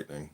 frightening.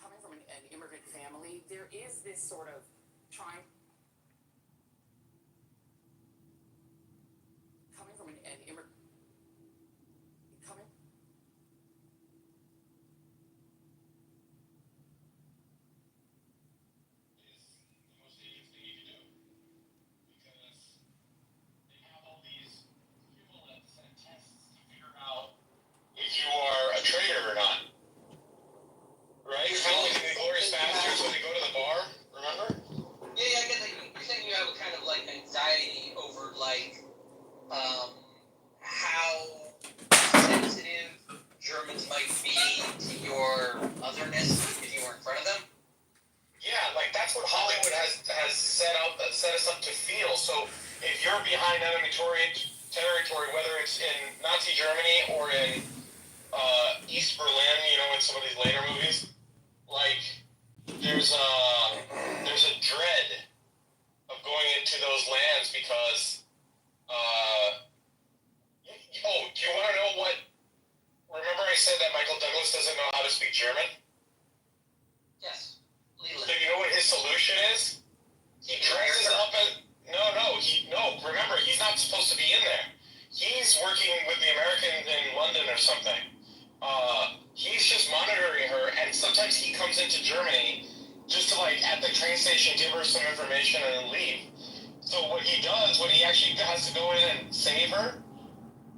Coming from an immigrant family, there is this sort of trying. Coming from an immigrant. Coming. If you are a traitor or not, right? It's kind of like in the Glorious Bastards when they go to the bar, remember? Yeah, I get that. You're saying you have a kind of like anxiety over like how sensitive Germans might be to your otherness if you were in front of them. Yeah, like that's what Hollywood has set us up to feel. So if you're behind enemy territory, whether it's in Nazi Germany or in East Berlin, in some of these later movies, like there's a dread of going into those lands because do you want to know what? Remember I said that Michael Douglas doesn't know how to speak German? Yes. So you know what his solution is? He dresses up as remember, he's not supposed to be in there. He's working with the Americans in London or something. He's just monitoring her, and sometimes he comes into Germany just to, at the train station, give her some information and then leave. So what he does, when he actually has to go in and save her,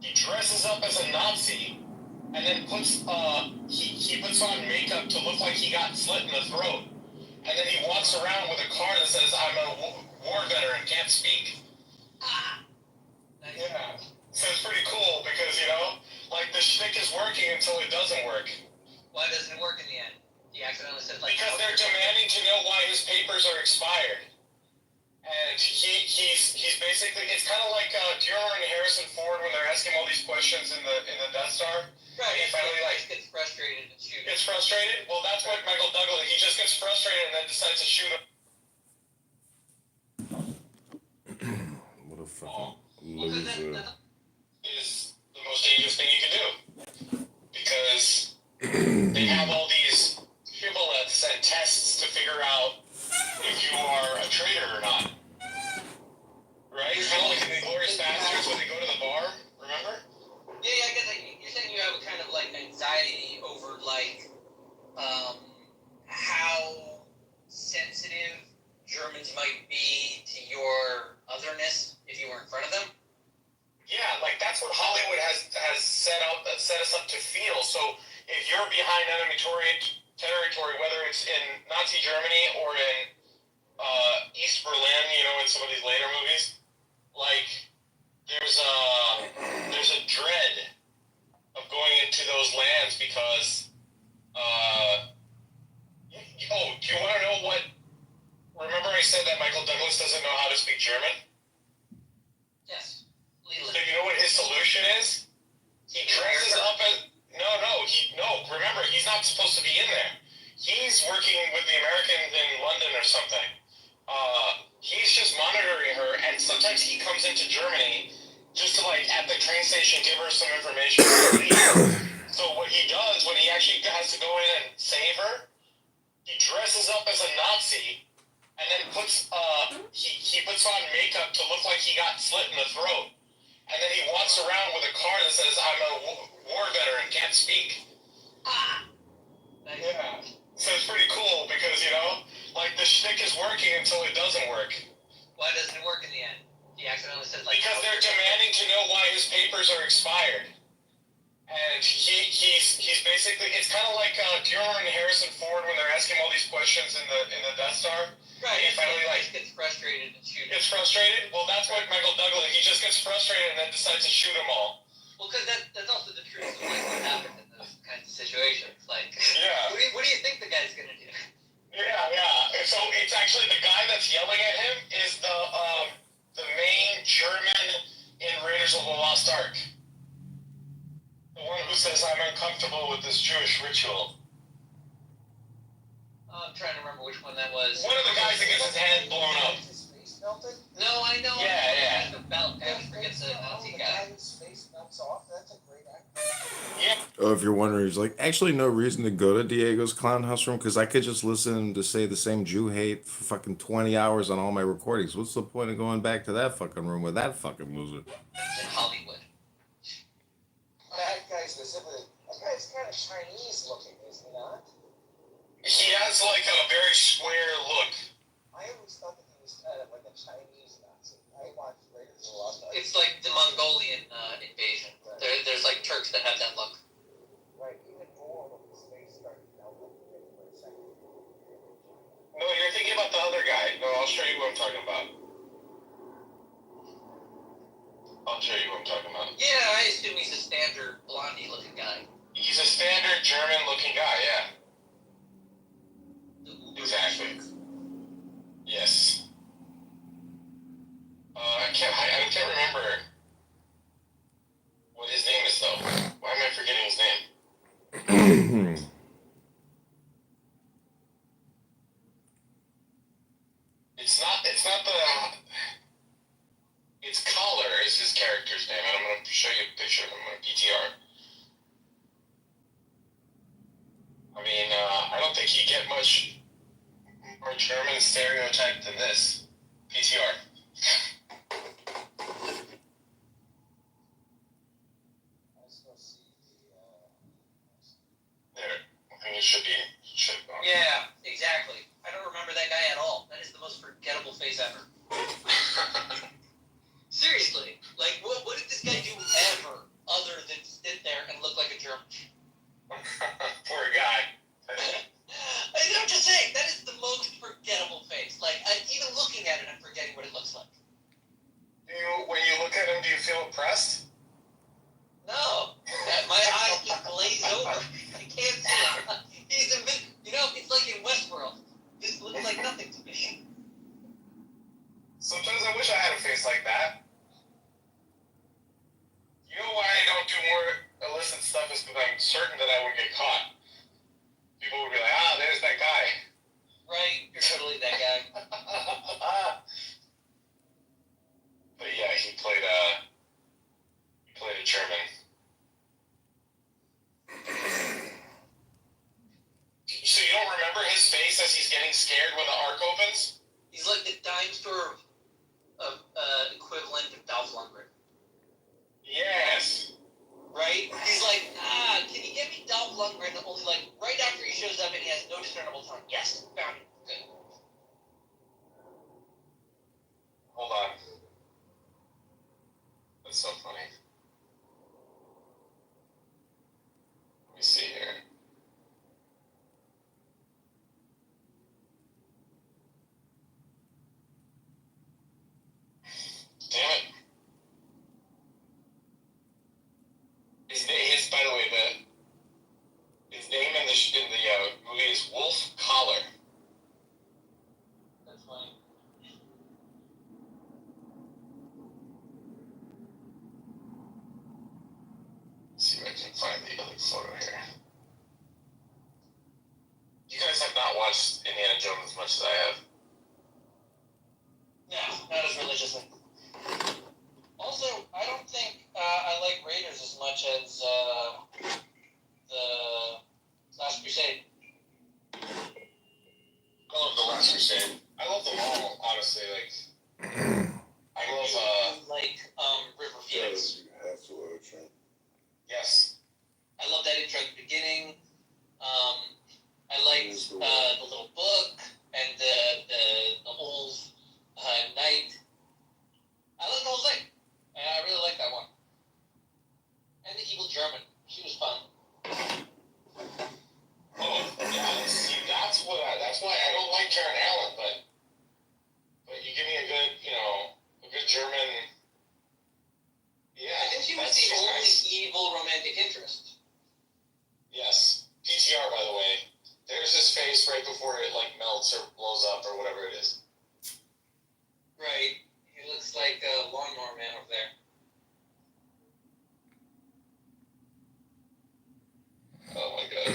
he dresses up as a Nazi, and then he puts on makeup to look like he got slit in the throat. And then he walks around with a card that says, I'm a war veteran, can't speak. Nice. Yeah. So it's pretty cool because, the shtick is working until it doesn't work. Why doesn't it work in the end? He accidentally says, because they're demanding to know why his papers are expired. And he's basically, it's kind of like, do you remember in Harrison Ford when they're asking all these questions in the Death Star? Right, he finally, gets frustrated and shoots. Gets frustrated? Well, that's what Michael Douglas, he just gets frustrated and then decides to shoot him. What a fucking loser. Is the most dangerous thing you can do. Because they have all these shibboleths and tests to figure out if you are a traitor or not. Right? Kind of like in the Glorious Bastards when they go to the bar, remember? Yeah, I guess you're saying you have a kind of like anxiety over like how sensitive Germans might be to your otherness if you were in front of them. Yeah, like that's what Hollywood has set us up to feel. So if you're behind enemy territory, whether it's in Nazi Germany or in East Berlin, you know, in some of these later movies, like there's a dread of going into those lands because do you want to know what? Remember I said that Michael Douglas doesn't know how to speak German? Yes. So you know what his solution is? He dresses up as remember, he's not supposed to be in there. He's working with the Americans in London or something. He's just monitoring her, and sometimes he comes into Germany just to, like, at the train station, give her some information. So what he does when he actually has to go in and save her, he dresses up as a Nazi, and then he puts on makeup to look like he got slit in the throat. And then he walks around with a card that says, I'm a war veteran, can't speak. Nice. Yeah. So it's pretty cool because, you know, like the shtick is working until it doesn't work. Why doesn't it work in the end? He accidentally says like... Because they're demanding to know why his papers are expired. And he's basically, it's kind of like, do you remember in Harrison Ford when they're asking all these questions in the Death Star? Right, he finally like gets frustrated and shoots. Gets frustrated? Well, that's what Michael Douglas, he just gets frustrated and then decides to shoot them all. Well, because that's also the truth of like what happens in those kinds of situations. Like, yeah. what do you think the guy's gonna do? Yeah. So it's actually the guy that's yelling at him is the main German in Raiders of the Lost Ark. The one who says, I'm uncomfortable with this Jewish ritual. I'm trying to remember which one that was. One of the guys that gets his head blown up. His face melted? No, I know. Yeah. The belt. I forget the Nazi The guy. guy whose face melts off? That's a great actor. Yeah. Oh, if you're wondering, he's like, actually, no reason to go to Diego's Clown House room because I could just listen to say the same Jew hate for fucking 20 hours on all my recordings. What's the point of going back to that fucking room with that fucking loser? It's in Hollywood. That guy's specifically. That guy's kind of Chinese looking, is he not? He has like a very square look. I always thought that he was kind of like a Chinese Nazi. I watched Raiders of the Lost Ark. It's like the Mongolian invasion. There's like Turks that have that look. Right, even more when his face started melting for a second. No, you're thinking about the other guy. No, I'll show you what I'm talking about. Yeah, I assume he's a standard blondie looking guy. He's a standard German looking guy, yeah. Exactly. Yes. I can't remember what his name is though. Why am I forgetting his name? It's Collar is his character's name, and I'm gonna show you a picture of him on PTR. I mean, I don't think you get much more German stereotype than this. PTR. I still see There. I think it should be. Yeah, exactly. I don't remember that guy at all. That is the most forgettable face ever. Seriously, like what did this guy do ever other than sit there and look like a German? Poor guy. I'm just saying, that is the most forgettable face. Like, even looking at it, I'm forgetting what it looks like. When you look at him, do you feel impressed? No, my eyes just glaze over. I can't see him. He's it's like in Westworld. This looks like nothing to me. Sometimes I wish I had a face like that. You know why I don't do more illicit stuff is because I'm certain that I would get caught. People would be like, there's that guy. Right, you're totally that guy. But yeah, he That's so funny. Let me see here. Damn it. His by the way, his name in the movie is Wolf Collar. That's funny. Let's see if I can find the other photo here. You guys have not watched Indiana Jones as much as I have. No, not as religiously. Also, I don't think I like Raiders as much as the Last Crusade. I love The Last Crusade. I love them all, honestly. Like, I love, River Phoenix. You have to watch it. yes. I love that intro at the beginning. I liked the little book and the whole night. I like the whole thing. I really like that one. And the evil German. She was fun. Oh, yeah. See, that's why I don't like Karen Allen, but you give me a good German. Yeah. I think she was that's the just only nice. evil romantic interest. Yes. PTR, by the way. There's his face right before it melts or blows up or whatever it is. Right. He looks like a lawnmower man over there. Oh my god.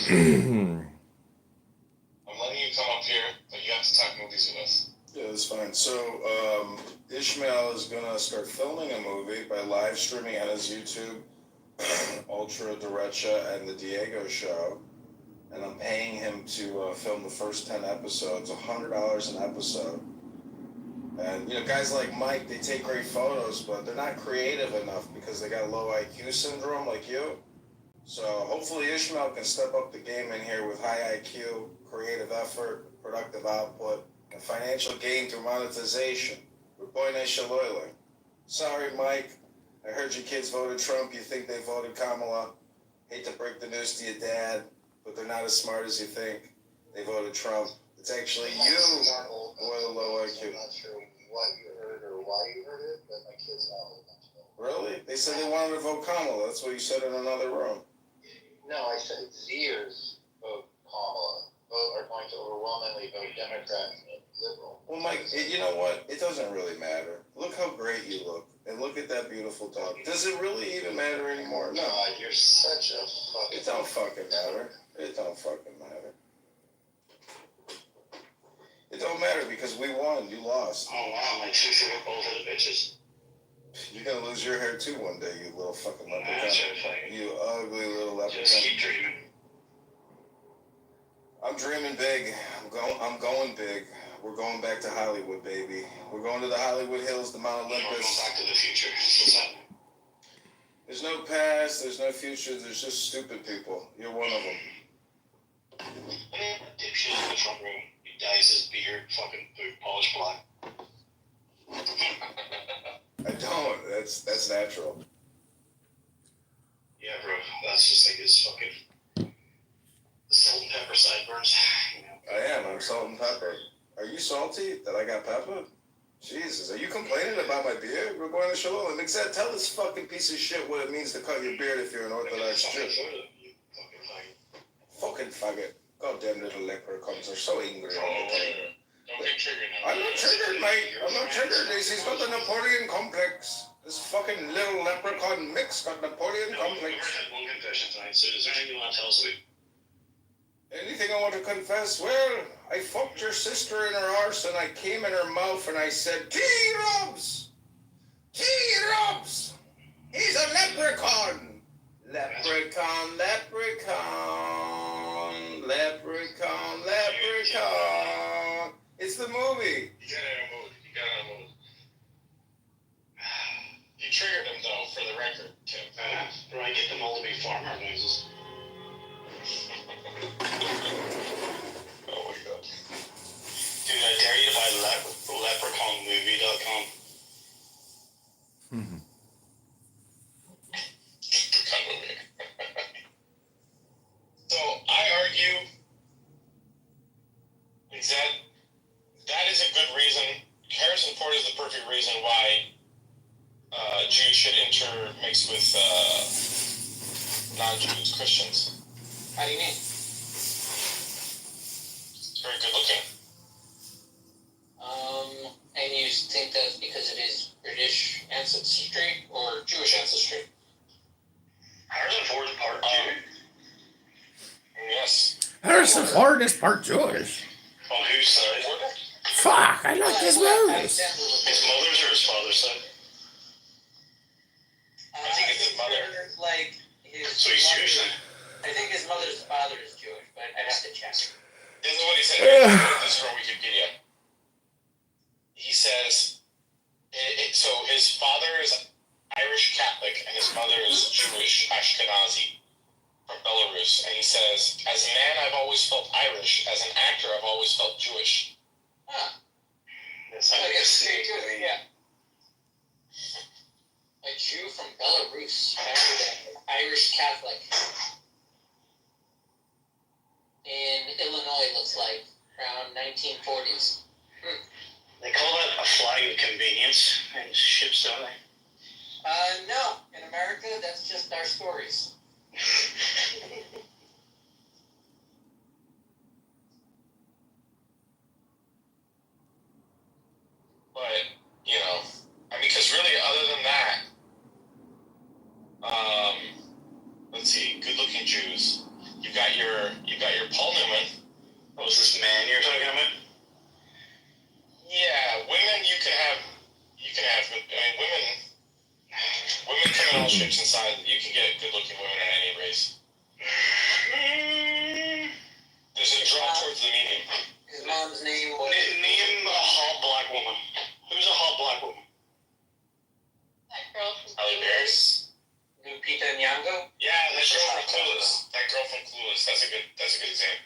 I'm letting you come up here, but you have to talk movies with us. Yeah, that's fine. So, Ishmael is gonna start filming a movie by live streaming on his YouTube, Ultra Derecha and the Diego Show, and I'm paying him to film the first 10 episodes, $100 an episode. And guys like Mike, they take great photos, but they're not creative enough because they got low IQ syndrome like you. So hopefully Ishmael can step up the game in here with high IQ, creative effort, productive output, and financial gain through monetization. With Boyne Shaloyling. Sorry, Mike. I heard your kids voted Trump. You think they voted Kamala. Hate to break the news to your dad, but they're not as smart as you think. They voted Trump. It's actually you who are the low IQ. I'm not sure what you heard or why you heard it, but my kids are old enough to know. Really? They said they wanted to vote Kamala. That's what you said in another room. No, I said Zers vote Kamala. Are going to overwhelmingly vote Democrat and liberal. Well, Mike, you know what? It doesn't really matter. Look how great you look. And look at that beautiful dog. Does it really even matter anymore? No. God, you're such a fucking... It don't fucking matter. It don't fucking matter. It don't matter because we won. You lost. Oh wow, my two favorite bald-headed bitches. You're gonna lose your hair too one day, you little fucking That's leprechaun. right. You ugly little Just leprechaun. keep dreaming. I'm dreaming big. I'm going big. We're going back to Hollywood, baby. We're going to the Hollywood Hills, the Mount We're going Olympus. back to the future. What's that? There's no past, there's no future, there's just stupid people. You're one of them. Dipshit in the front room. He dyes his beard, fucking polished black. I don't. That's natural. Yeah, bro. That's just like his fucking salt and pepper sideburns. I am. I'm salt and pepper. Are you salty that I got pepper? Jesus, are you complaining about my beard? We're going to Shalom. Except tell this fucking piece of shit what it means to cut your beard if you're an Orthodox Jew. Fucking faggot. Goddamn little leprechauns are so angry all the time. Don't get triggered now. I'm not triggered, mate. I'm not triggered. He's got the Napoleon complex. This fucking little leprechaun mix got Napoleon No, we complex. already had one confession tonight, so is there anything you want to tell us? Anything I want to confess? Well, I fucked your sister in her arse and I came in her mouth and I said, T-Robs! T-Robs! He's a leprechaun! Leprechaun, leprechaun, leprechaun, leprechaun. It's the movie. You got out of mood. You got out of mood. You triggered him, though, for the record, Tim. Bro, I get them all to be farmer noises. Oh my god. Dude, I dare you to buy leprechaunmovie.com. Jews should intermix with non-Jews, Christians. How do you mean? It's very good looking. And you think that's because it is British ancestry or Jewish ancestry? Harrison Ford's part Jew. Yes. Harrison Ford is part Jewish. On whose side? Fuck, I like his movies. His mother's or his father's side? I think it's his mother. Like his. So he's Jewish then? I think his mother's father is Jewish, but I'd have to check. This is what he said. This is from Wikipedia. He says, so his father is Irish Catholic and his mother is Jewish Ashkenazi from Belarus. And he says, as a man, I've always felt Irish. As an actor, I've always felt Jewish. Huh. That's I guess yeah. A Jew from Belarus, married an Irish Catholic. In Illinois, looks like, around 1940s. They call that a flag of convenience in ships, don't they? No. In America, that's just our stories. But, you know, I mean, because really, other than that, let's see, good-looking Jews. You got your Paul Newman. What was this man you're talking about? Yeah, women you can have, I mean, women come in all shapes and sizes. You can get good-looking women in any race. There's a draw towards the medium. His mom's name was... Name a hot black woman. Who's a hot black woman? That girl from Halle Berry. Lupita Nyong'o. Yeah, that girl from Clueless. That girl from Clueless. That's a good example.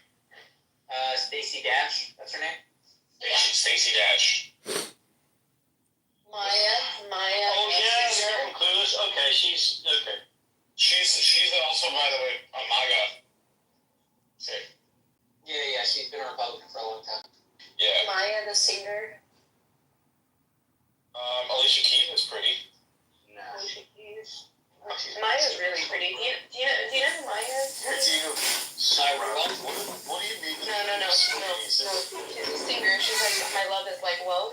Stacey Dash. That's her name. Stacey Dash. Maya. Oh yeah, the girl from Clueless. Okay, she's okay. She's also, by the way, a MAGA. Sick. Yeah, she's been a Republican for a long time. Yeah. Maya, the singer. Alicia Keys is pretty. No. Alicia Keys. Maya's really pretty. Do you know who Maya is? What do you mean? No. She's a singer. She's like, my love is like, whoa.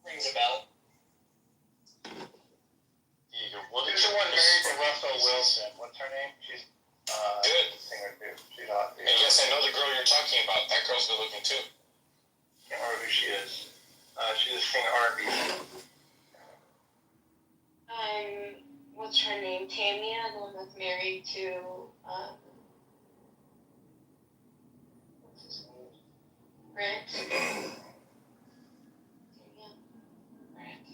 Rings a bell. Who's the one married to Russell Wilson? What's her name? She's Good. singer too. She's hot. And yes, I know the girl you're talking about. That girl's good looking too. Can't remember who she is. She's a singer R&B. What's her name? Tamia, the one that's married to, what's his name? Brent. Tamia. Brent.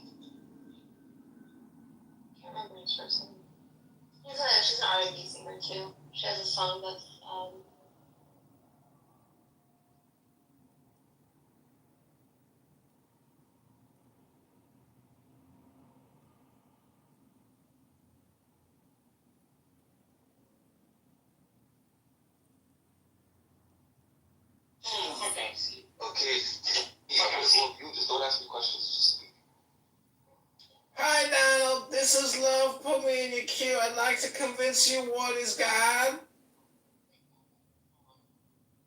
Can't remember his first name. She's an R&B singer too. She has a song that's, Okay. Well, you just don't ask me questions. Just speak. Hi, Donald. This is Love. Put me in your queue. I'd like to convince you what is God.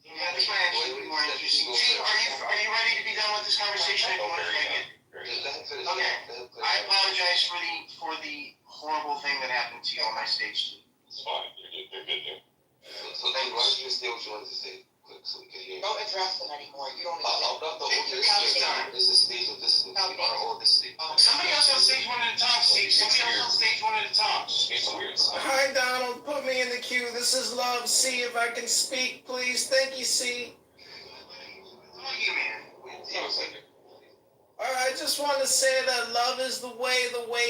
Yeah, this might actually be more interesting. Gene, are you ready to be done with this conversation? I don't want to make it. Okay. I apologize for the horrible thing that happened to you on my stage. It's fine. You're good here. So then, why don't you just say what you wanted to say, quick, so we can hear. Don't address them anymore. You don't I'm not the whole Take your time. This is the stage of this. We are all this stage. Somebody else on stage wanted to talk, Steve. Somebody else on stage wanted to talk. It's weird stuff. Hi, Donald. Put me in the queue. This is Love. See if I can speak, please. Thank you, C. Look at you, man. All right, I just want to say that love is the way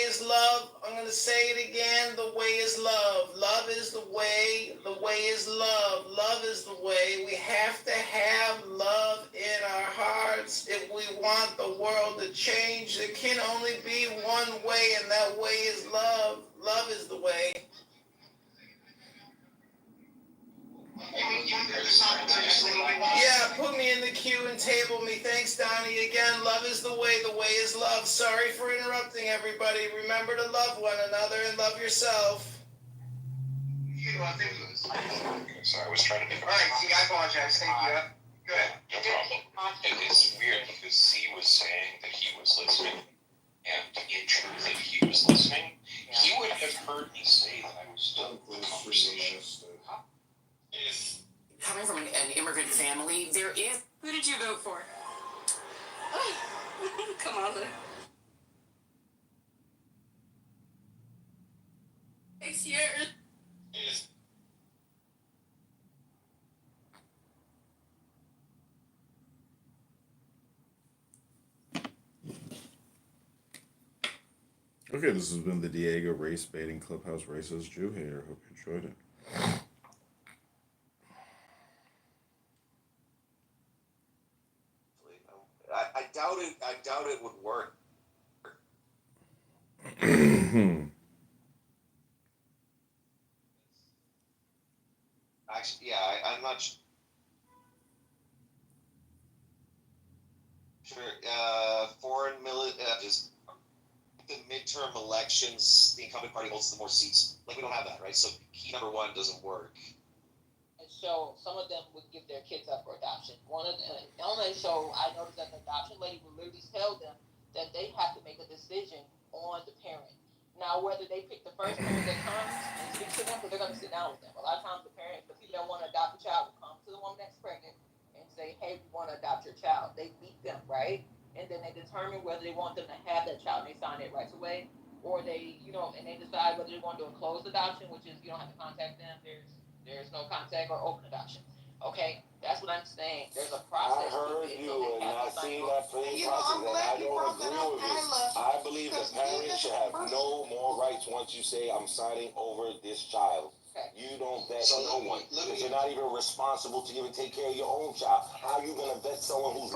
is love. I'm going to say it again, the way is love. Love is the way is love. Love is the way. We have to have love in our hearts if we want the world to change. There can only be one way, and that way is love. Love is the way. You can put this on just a little bit. Yeah, put me in the queue and table me. Thanks, Donnie. Again, love is the way is love. Sorry for interrupting everybody. Remember to love one another and love yourself. Sorry, I was trying to make. Alright, see, I apologize. Thank you. Go ahead. No problem. It's weird because C was saying that he was listening, and in truth, if he was listening, he would have heard me say that I was still in the conversation. Coming from an immigrant family, there is. Who did you vote for? Kamala. 6 years. Okay, this has been the Diego Race Baiting Clubhouse Racist Jew Hater. Hope you enjoyed it. I doubt it. I doubt it would work. Actually, yeah, I'm not sure. Foreign just the midterm elections, the incumbent party holds the more seats. Like, we don't have that, right? So key number one doesn't work. And so some of them would give their kids up for adoption. One of them, only so I noticed that the adoption lady would literally tell them that they have to make a decision on the parent. Now, whether they pick the first parent that comes and speaks to them, because they're going to sit down with them. A lot of times the people that want to adopt a child will come to the woman that's pregnant and say, hey, we want to adopt your child. They meet them, right? And then they determine whether they want them to have that child and they sign it right away. Or they, and they decide whether they want to do a closed adoption, which is you don't have to contact them. There's no contact, or open adoption. Okay, that's what I'm saying. There's a process. I heard you, and I seen that police process, and I don't agree with you. I believe the parents should have no more rights once you say, I'm signing over this child. Okay. You don't vet no one, because you're not even responsible to even take care of your own child. How are you going to vet someone who's...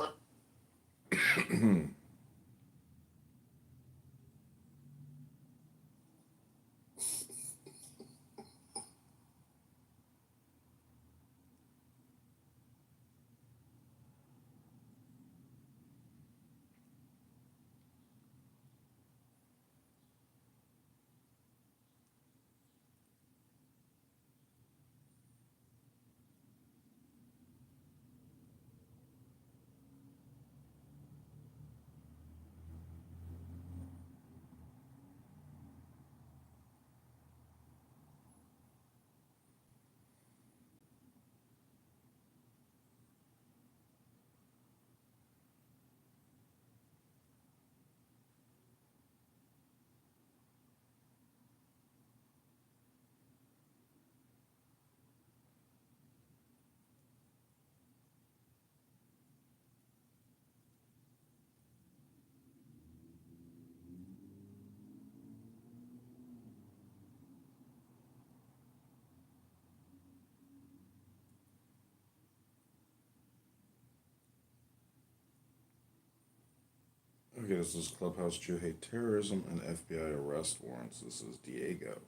Okay, this is Clubhouse Jew Hate Terrorism and FBI Arrest Warrants. This is Diego.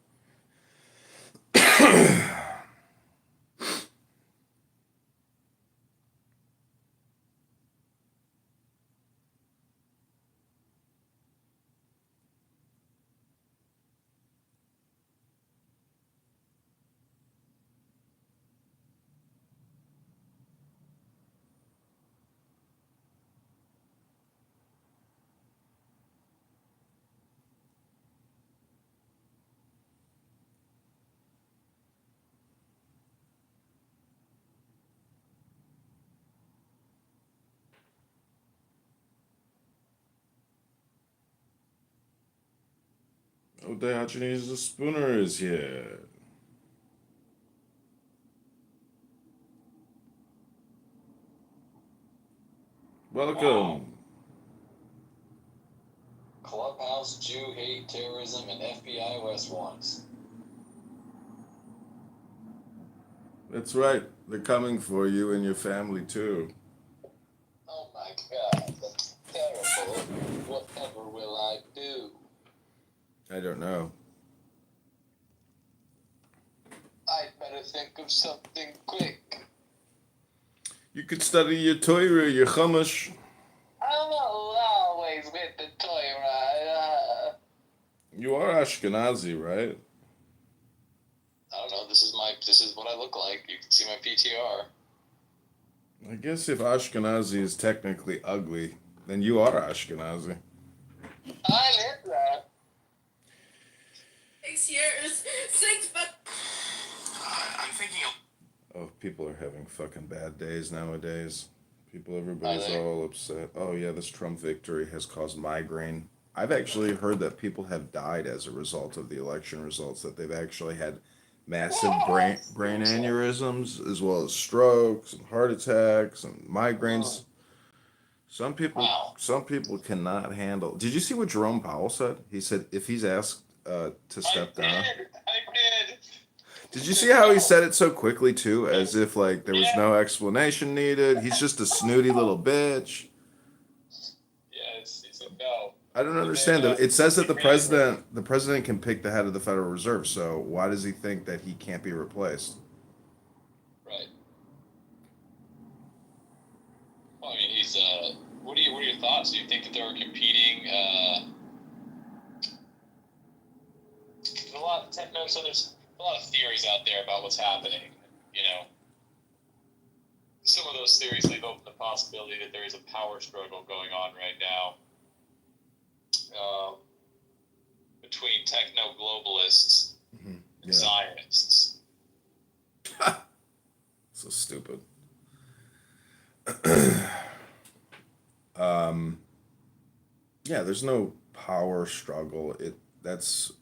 Oh, Diogenes the Spooner is here. Welcome. Wow. Clubhouse, Jew hate, terrorism, and FBI arrest warrants. That's right. They're coming for you and your family, too. Oh my God, that's terrible. Whatever will I do? I don't know. I'd better think of something quick. You could study your Torah, your Chumash. I'm always with the Torah. You are Ashkenazi, right? I don't know. This is what I look like. You can see my PTR. I guess if Ashkenazi is technically ugly, then you are Ashkenazi. I admit that. 6 years. 6 but I'm thinking of. Oh, people are having fucking bad days nowadays. Everybody's Are they? all upset. Oh yeah, this Trump victory has caused migraine. I've actually heard that people have died as a result of the election results, that they've actually had massive brain aneurysms, as well as strokes and heart attacks and migraines. Some people cannot handle. Did you see what Jerome Powell said? He said if he's asked to step down. I did. Did you see how he said it so quickly too, as if like there was no explanation needed? He's just a snooty little bitch. Yes, he said no. I don't understand. It says that the president can pick the head of the Federal Reserve. So why does he think that he can't be replaced? Right. Well, I mean, he's what are your thoughts? Do you think that they were competing? There's a lot of so there's a lot of theories out there about what's happening. You know, some of those theories leave open the possibility that there is a power struggle going on right now between techno-globalists and Zionists. So stupid. Yeah, there's no power struggle. That's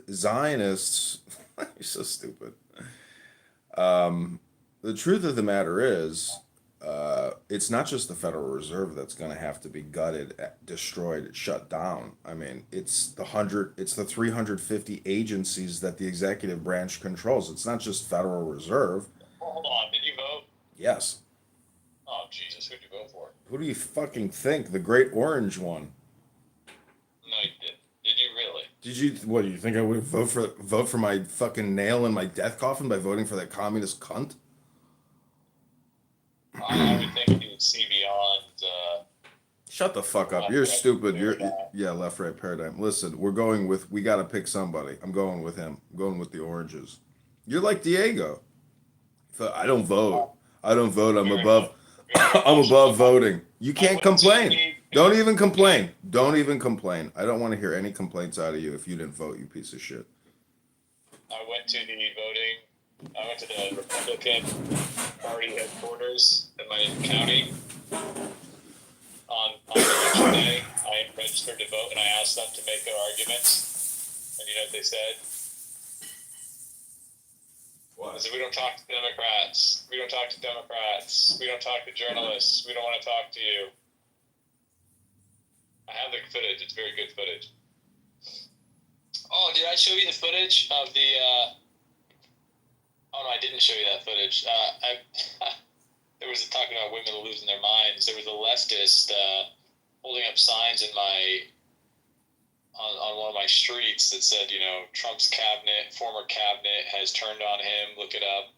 Zionists. You're so stupid. The truth of the matter is, it's not just the Federal Reserve that's going to have to be gutted, destroyed, shut down. I mean, it's the 350 agencies that the executive branch controls. It's not just Federal Reserve. Hold on, did you vote? Yes. Oh Jesus, who'd you vote for? Who do you fucking think? The Great Orange one. No, you did. Did you really? Did you? What do you think? I would vote for my fucking nail in my death coffin by voting for that communist cunt? I would think you would see beyond. Shut the fuck up. You're stupid. Yeah, left right paradigm. Listen, we gotta pick somebody. I'm going with him. I'm going with the oranges. You're like Diego. I don't vote. I'm above voting. You can't complain. Don't even complain. I don't want to hear any complaints out of you if you didn't vote, you piece of shit. I went to the Republican Party headquarters in my county on election day. I registered to vote and I asked them to make their arguments. And you know what they said? What? They said, we don't talk to Democrats. We don't talk to Democrats. We don't talk to journalists. We don't want to talk to you. I have the footage. It's very good footage. Oh, did I show you the footage of the... Oh, no, I didn't show you that footage. There was talking about women losing their minds. There was a leftist holding up signs on one of my streets that said, you know, Trump's former cabinet has turned on him. Look it up.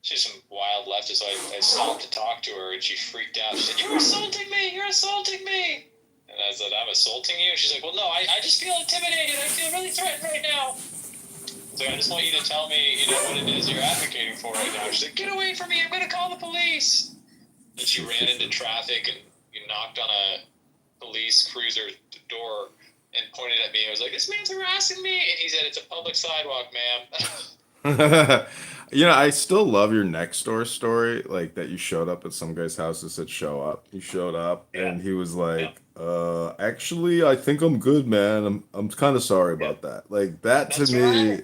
She's some wild leftist. So I stopped to talk to her, and she freaked out. She said, "You're assaulting me! You're assaulting me!" And I said, "I'm assaulting you?" She's like, "Well, no, I just feel intimidated. I feel really threatened right now." So I just want you to tell me, you know, what it is you're advocating for right now. She's like, "Get away from me! I'm going to call the police." And she ran into traffic and knocked on a police cruiser door and pointed at me. I was like, "This man's harassing me." And he said, "It's a public sidewalk, ma'am." You know, I still love your next door story, like that you showed up at some guy's house and said, "Show up." You showed up, and he was like, actually, I think I'm good, man. I'm kind of sorry about that. Like that to me,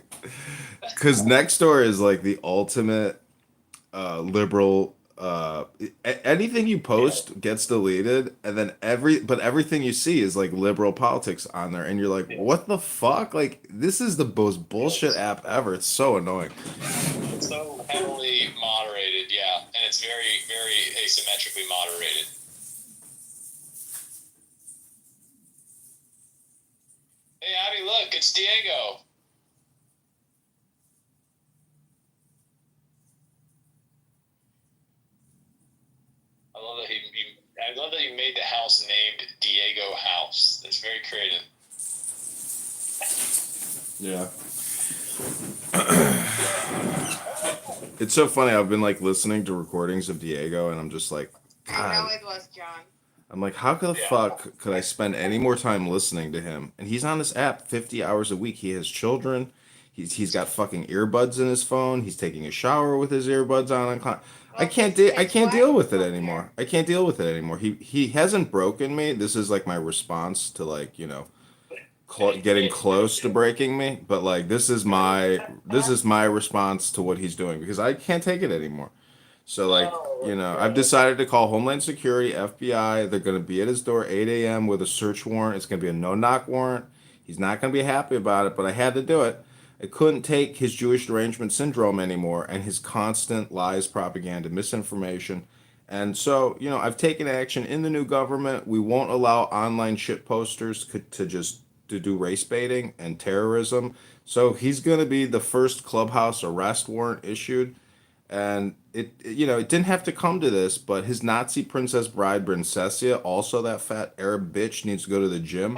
because next door is like the ultimate liberal. Anything you post gets deleted, and then everything you see is like liberal politics on there, and you're like, what the fuck? Like this is the most bullshit app ever. It's so annoying. It's so heavily moderated, yeah, and it's very, very asymmetrically moderated. Hey, Abby, look, it's Diego. made the house named Diego House. That's very creative. Yeah. It's so funny. I've been like listening to recordings of Diego, and I'm just like, I know God. it was John. I'm like, how the Yeah. fuck could I spend any more time listening to him? And he's on this app 50 hours a week. He has children. He's got fucking earbuds in his phone. He's taking a shower with his earbuds on. I can't deal with it anymore. I can't deal with it anymore. He hasn't broken me. This is like my response to like, you know, getting close to breaking me, but like this is my response to what he's doing because I can't take it anymore. So like, you know, I've decided to call Homeland Security, FBI. They're going to be at his door 8 a.m. with a search warrant. It's going to be a no-knock warrant. He's not going to be happy about it, but I had to do it. I couldn't take his Jewish derangement syndrome anymore and his constant lies, propaganda, misinformation. And so, you know, I've taken action in the new government. We won't allow online shit posters to do race baiting and terrorism. So he's going to be the first Clubhouse arrest warrant issued. And it didn't have to come to this, but his Nazi princess bride, Princessia, also that fat Arab bitch, needs to go to the gym.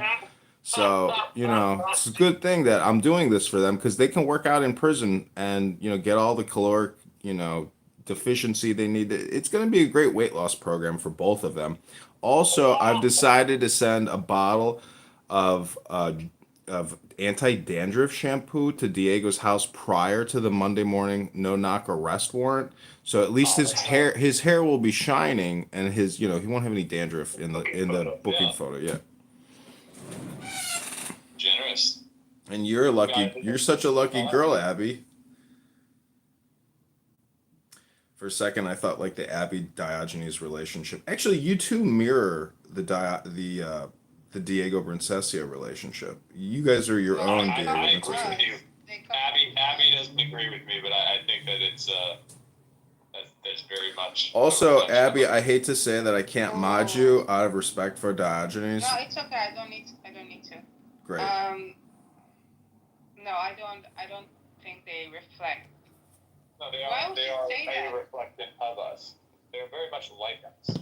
So, you know, it's a good thing that I'm doing this for them because they can work out in prison and, you know, get all the caloric, you know, deficiency they need. It's going to be a great weight loss program for both of them. Also, I've decided to send a bottle of anti-dandruff shampoo to Diego's house prior to the Monday morning no-knock arrest warrant. So at least his hair will be shining and his, you know, he won't have any dandruff in the booking photo yet. Generous. And you're such a lucky girl, Abby. For a second, I thought like the Abby Diogenes relationship. Actually, you two mirror the Diego Princessia relationship. You guys are your own Diego I agree Princessia. with you. Abby doesn't agree with me, but I think that it's that's very much. Also, Abby, I hate to say that I can't mod you out of respect for Diogenes. No, it's okay. I don't need to. Great. No, I don't think they reflect. No, they Why are. would They you are say a that? reflection of us. They're very much like us.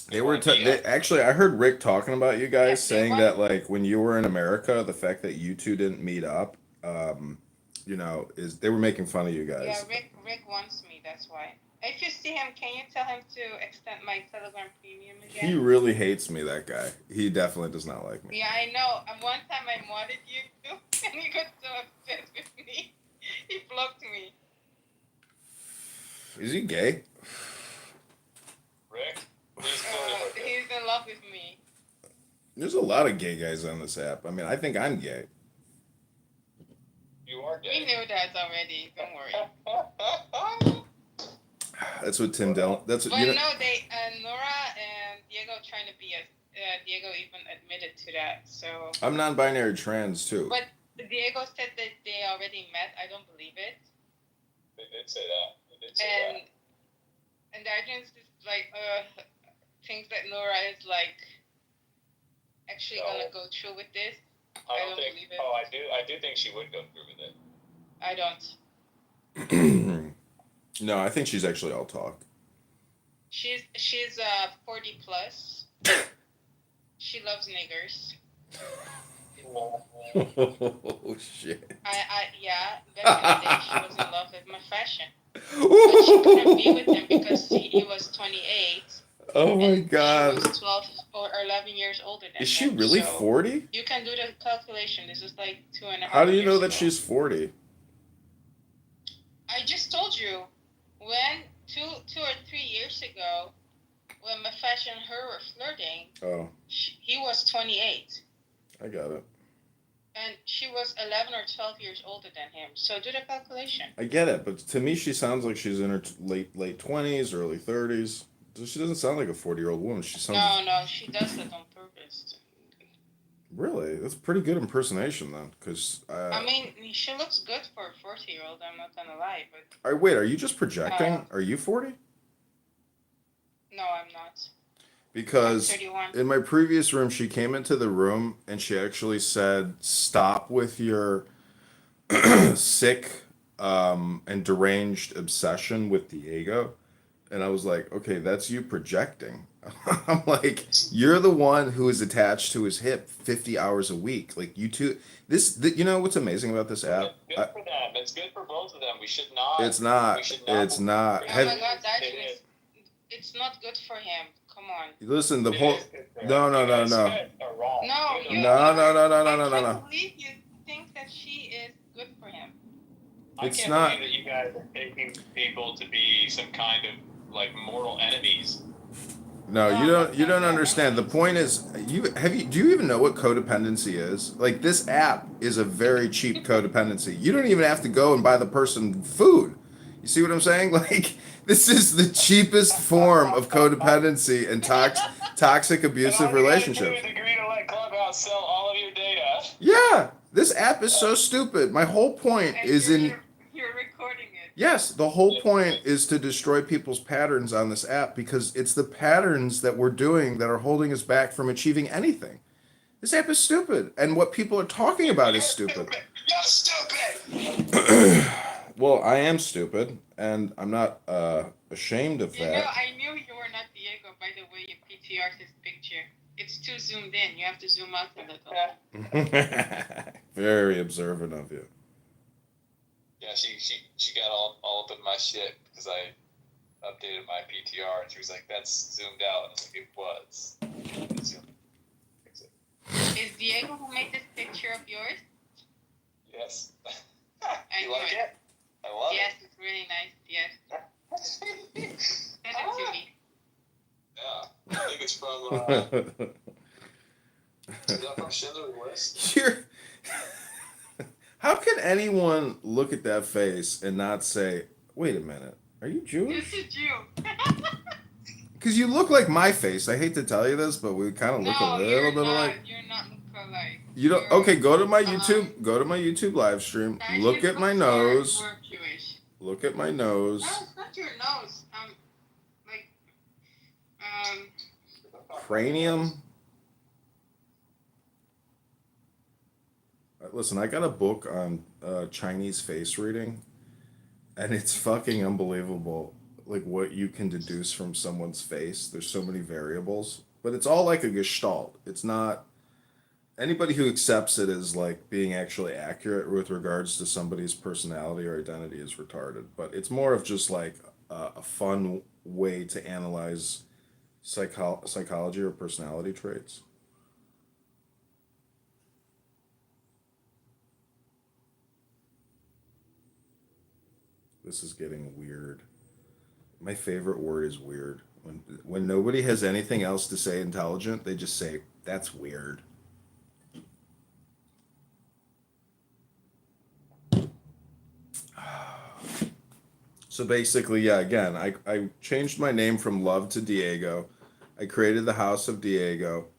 They were actually. I heard Rick talking about you guys, Yeah, saying what? that like when you were in America, the fact that you two didn't meet up, you know, is they were making fun of you guys. Yeah, Rick wants me. That's why. If you see him, can you tell him to extend my Telegram Premium again? He really hates me. That guy. He definitely does not like me. Yeah, I know. And one time I modded you, and he got so upset with me. He blocked me. Is he gay? Rick, He's in love with me. There's a lot of gay guys on this app. I mean, I think I'm gay. you are We gay. knew that already. Don't worry. That's what Tim Dillon. That's what But you know. no, they Nora and Diego trying to be Diego even admitted to that. So. I'm non-binary trans too. But Diego said that they already met. I don't believe it. They did say that. And Diogenes is like thinks that Nora is like actually No. gonna go through with this. I don't think. believe it. Oh, I do think she would go through with it. I don't. No, I think she's actually all talk. She's 40 plus. She loves niggers. Oh shit. Yeah. Back in the day, she was in love with my fashion. But she couldn't be with him because he was 28. Oh my and god. She was 12 or 11 years older than Is she him, really so 40? You can do the calculation. This is like 2.5 How do you know years that ago. she's 40? I just told you when 2 or 3 years ago, when Mafesh and her were flirting, Oh, he was 28 I got it. and she was 11 or 12 years older than him. So do the calculation. I get it, but to me she sounds like she's in her late 20s, early 30s. She doesn't sound like a 40-year-old woman. She sounds No, she does that on purpose. Really? That's a pretty good impersonation then, because I mean, she looks good for a 40-year-old. I'm not gonna lie, but wait, are you just projecting? Are you 40? no, I'm not. Because I'm 31. in my previous room, she came into the room and she actually said, "Stop with your sick and deranged obsession with Diego." And I was like, "Okay, that's you projecting." I'm like, you're the one who is attached to his hip 50 hours a week. Like you two, you know what's amazing about this app? It's good for them. It's good for both of them. We should not. It's not. We should not. It's not. Oh my God, that is. It's not good for him. Come on. Listen, the whole. No. No, No. I can't believe you think that she is good for him. It's I can't not. believe that you guys are taking people to be some kind of like mortal enemies. No, you don't understand. The point is, do you even know what codependency is? Like this app is a very cheap codependency. You don't even have to go and buy the person food. You see what I'm saying? Like this is the cheapest form of codependency and toxic abusive relationships. Agree to let Clubhouse sell all of your data. Yeah, this app is so stupid. My whole point is in. You're recording it. Yes, the whole point is to destroy people's patterns on this app because it's the patterns that we're doing that are holding us back from achieving anything. This app is stupid, and what people are talking about is stupid. You're stupid. Well, I am stupid, and I'm not ashamed of You know, that. I knew you were not Diego by the way you PTR'd his picture. It's too zoomed in. You have to zoom out a little. Very observant of you. Yeah, she got all up in my shit because I updated my PTR and she was like, "That's zoomed out." And I was like, "It was." Fix it. Is Diego who made this picture of yours? Yes. I You knew like it? I love Yes, it's really nice. Yes. Send it to me. Yeah, I think it's from. Is that from Schindler's List? You're... How can anyone look at that face and not say, "Wait a minute, are you Jewish?" This is you. Because you look like my face. I hate to tell you this, but we kind of look a little bit alike. You're not look alike. You don't. Okay, go to my YouTube. Go to my YouTube live stream. Look at my nose. We're Jewish. Look at my nose. No, it's not your nose. Cranium. Listen, I got a book on Chinese face reading, and it's fucking unbelievable. Like what you can deduce from someone's face. There's so many variables, but it's all like a gestalt. It's not. Anybody who accepts it as like being actually accurate with regards to somebody's personality or identity is retarded. But it's more of just like a fun way to analyze psychology or personality traits. This is getting weird. My favorite word is weird. When nobody has anything else to say intelligent, they just say, "That's weird." So basically, yeah, again, I changed my name from Love to Diego. I created the House of Diego.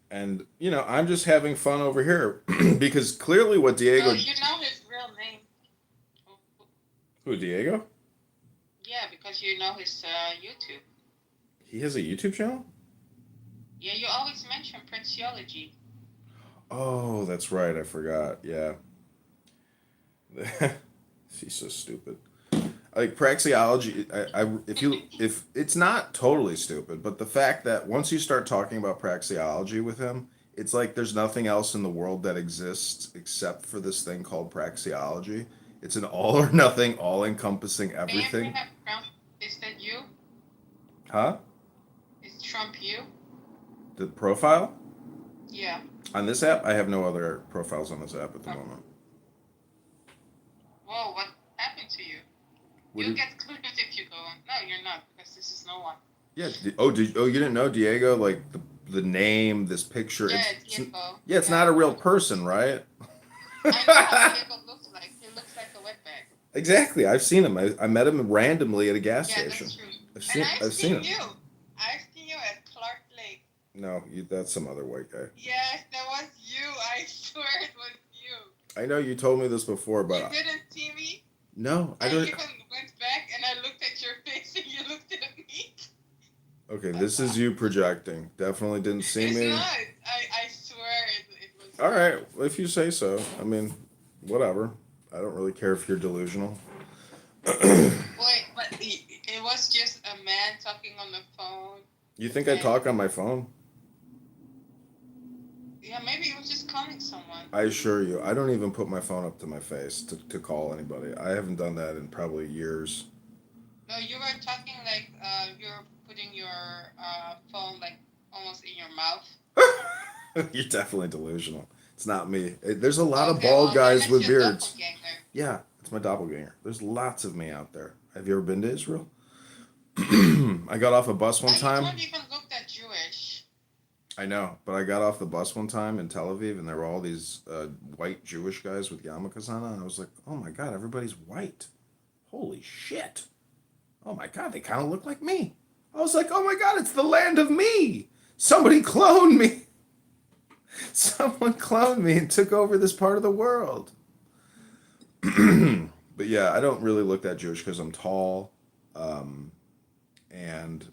And, you know, I'm just having fun over here because clearly what Diego... Oh, you know his real name. Who, Diego? Yeah, because you know his YouTube. He has a YouTube channel? Yeah, you always mention Princeology. Oh, that's right. I forgot. Yeah. She's so stupid. Like praxeology, if it's not totally stupid, but the fact that once you start talking about praxeology with him, it's like there's nothing else in the world that exists except for this thing called praxeology. It's an all or nothing, all encompassing everything. Trump? Is that you? Huh? Is Trump you? The profile? Yeah. On this app, I have no other profiles on this app at the moment. Whoa, what happened to you? You'll get clued if you go on. No, you're not, because this is no one. Yeah. You didn't know Diego? Like the name, this picture. Yeah, Diego. It's not a real person, right? I know what Diego looks like. He looks like a wetbag. Exactly. I've seen him. I met him randomly at a gas station. That's true. I've seen him. I've seen you at Clark Lake. No, that's some other white guy. Yes, that was you. I swear it was you. I know you told me this before, but you didn't see me. No, I don't. I even went back and I looked at your face and you looked at me. Okay, this is you projecting. Definitely didn't see It's me. not. I swear it was. All right, if you say so. I mean, whatever. I don't really care if you're delusional. Wait, but it was just a man talking on the phone. You think I talk on my phone? Yeah, maybe he was just calling someone. I assure you, I don't even put my phone up to my face to call anybody. I haven't done that in probably years. No, you were talking like you're putting your phone like almost in your mouth. You're definitely delusional. It's not me. There's a lot of bald guys with beards. Yeah, it's my doppelganger. There's lots of me out there. Have you ever been to Israel? I got off a bus one time. You don't even look that Jewish. I know, but I got off the bus one time in Tel Aviv, and there were all these white Jewish guys with yarmulkes on, and I was like, oh my God, everybody's white. Holy shit. Oh my God, they kind of look like me. I was like, oh my God, it's the land of me. Somebody cloned me. Someone cloned me and took over this part of the world. But yeah, I don't really look that Jewish because I'm tall. And,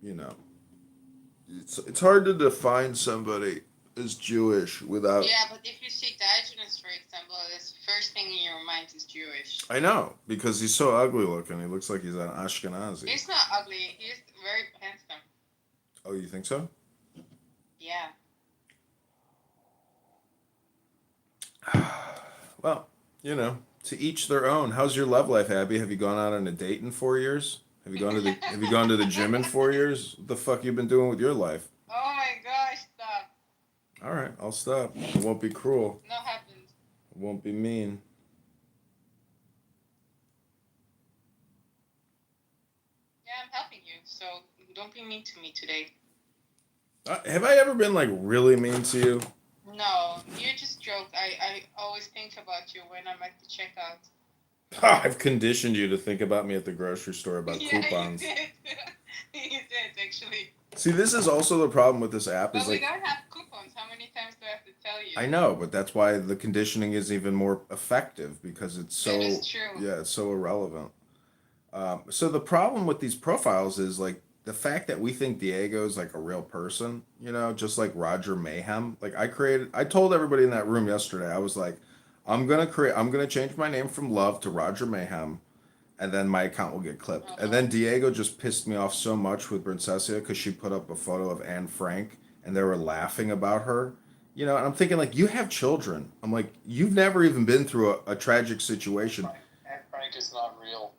you know, it's hard to define somebody as Jewish without... Yeah, but if you see Diogenes, for example, the first thing in your mind is Jewish. I know, because he's so ugly looking. He looks like he's an Ashkenazi. He's not ugly. He's very handsome. Oh, you think so? Yeah. Well, you know, to each their own. How's your love life, Abby? Have you gone out on a date in 4 years? Have you gone to the gym in 4 years? What the fuck you been doing with your life? Oh my gosh, stop. All right, I'll stop. I won't be cruel. No happens. I won't be mean. Yeah, I'm helping you, so don't be mean to me today. Have I ever been like really mean to you? No, you just joke. I always think about you when I'm at the checkout. I've conditioned you to think about me at the grocery store about coupons. You did. You did, actually. See, this is also the problem with this app. But Is we like, don't have coupons. How many times do I have to tell you? I know, but that's why the conditioning is even more effective because it's so... That is true. Yeah, it's so irrelevant. So the problem with these profiles is like the fact that we think Diego's like a real person, you know, just like Roger Mayhem. Like I told everybody in that room yesterday, I was like, I'm gonna change my name from Love to Roger Mayhem, and then my account will get clipped. And then Diego just pissed me off so much with Princessia because she put up a photo of Anne Frank and they were laughing about her. You know, and I'm thinking like, you have children. I'm like, you've never even been through a tragic situation. Anne Frank is not real.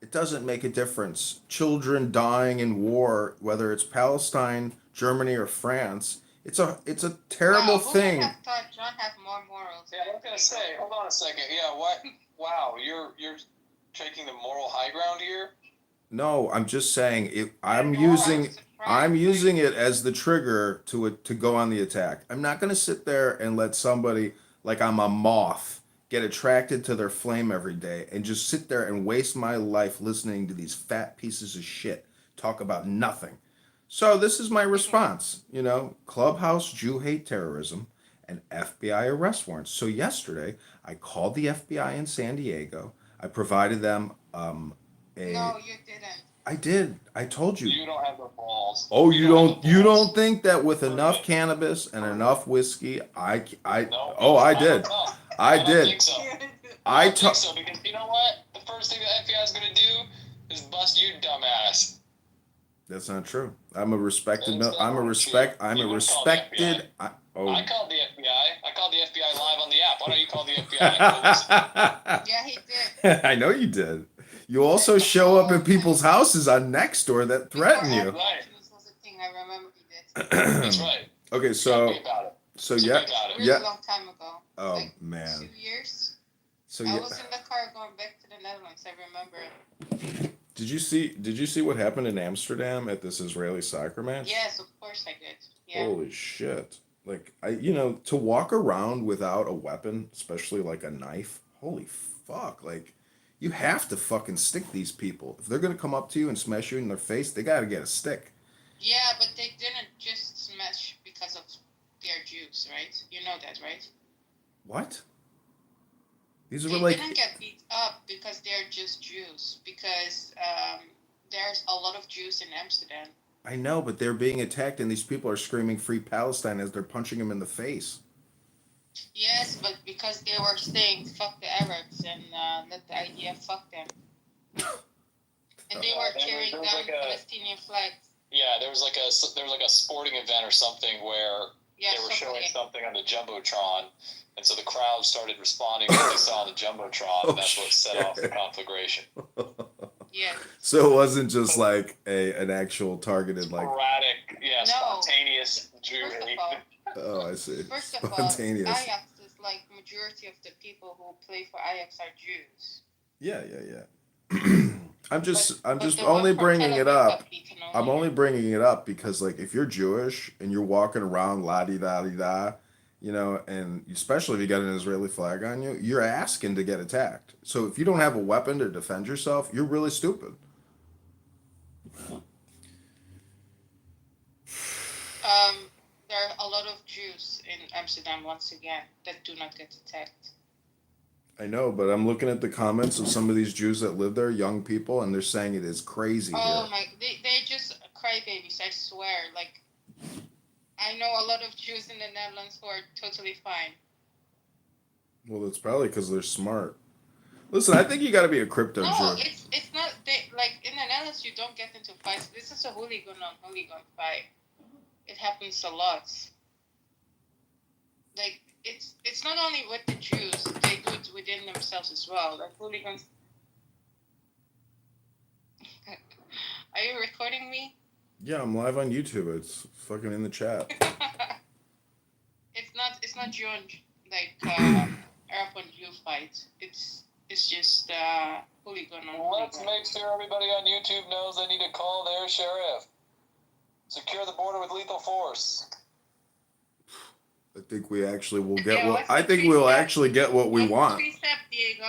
It doesn't make a difference. Children dying in war, whether it's Palestine, Germany, or France, it's a terrible thing. I thought John had more morals. Yeah, I was gonna say, hold on a second. Yeah, what? Wow, you're taking the moral high ground here. No, I'm just saying it. I'm using it as the trigger to go on the attack. I'm not gonna sit there and let somebody like I'm a moth get attracted to their flame every day and just sit there and waste my life listening to these fat pieces of shit talk about nothing. So this is my response, you know, Clubhouse, Jew hate terrorism, and FBI arrest warrants. So yesterday I called the FBI in San Diego. I provided them No, you didn't. I did. I told you. You don't have the balls. Oh, you don't think that with enough cannabis and enough whiskey, I did. I did. Think so. I think so because you know what? The first thing the FBI is gonna do is bust you, dumbass. That's not true. I'm a respected. That's I'm a not respect. true. I'm You a would call the respected. FBI. I called the FBI. I called the FBI live on the app. Why don't you call the FBI? Yeah, he did. I know you did. You also show up at people's houses on Nextdoor that threaten you. Right. This was a thing I remember he did. That's right. Okay, Tell me about it. so Tell yeah, me about it. Really yeah. long time ago. Oh Like man. 2 years. So I yeah. was in the car going back to the Netherlands. I remember. Did you see what happened in Amsterdam at this Israeli soccer match? Yes, of course I did. Yeah. Holy shit. Like to walk around without a weapon, especially like a knife, holy fuck. Like you have to fucking stick these people. If they're gonna come up to you and smash you in their face, they gotta get a stick. Yeah, but they didn't just smash because of they're Jews, right? You know that, right? What? These were They like didn't get beat up because they're just Jews. Because there's a lot of Jews in Amsterdam. I know, but they're being attacked and these people are screaming free Palestine as they're punching them in the face. Yes, but because they were saying fuck the Arabs and let the idea fuck them. And they were carrying there down was like a- Palestinian flags. Yeah, there was like a sporting event or something where Yeah, they were so showing funny. something on the jumbotron, and so the crowd started responding to what they saw on the jumbotron, and that's what set off the conflagration. Yeah. So it wasn't just like an actual targeted like. Sporadic, yeah, No. spontaneous Jew First of hate. all, Oh, I see. First of all, Spontaneous. Ajax is like majority of the people who play for Ajax are Jews. Yeah. I'm just But the only one from bringing Tel it Aviv up. got beaten I'm only bringing it up because, like, if you're Jewish and you're walking around la di da di da, you know, and especially if you got an Israeli flag on you, you're asking to get attacked. So if you don't have a weapon to defend yourself, you're really stupid. There are a lot of Jews in Amsterdam once again that do not get attacked. I know, but I'm looking at the comments of some of these Jews that live there, young people, and they're saying it is crazy Oh here. my, they're just crybabies, I swear. Like, I know a lot of Jews in the Netherlands who are totally fine. Well, it's probably because they're smart. Listen, I think you got to be a crypto No, Jew. it's not, like, in the Netherlands you don't get into fights. This is a hooligan on hooligan fight. It happens a lot. Like, it's not only with the Jews, they do it within themselves as well. Like, hooligans... Are you recording me? Yeah, I'm live on YouTube. It's fucking in the chat. It's not Jew and, like, Arab and Jew fight. It's just hooligan on hooligan. Let's make sure everybody on YouTube knows they need to call their sheriff. Secure the border with lethal force. I think we actually will get Yeah, what what's I the think three we'll steps? actually get what we What's the want. three-step, Diego?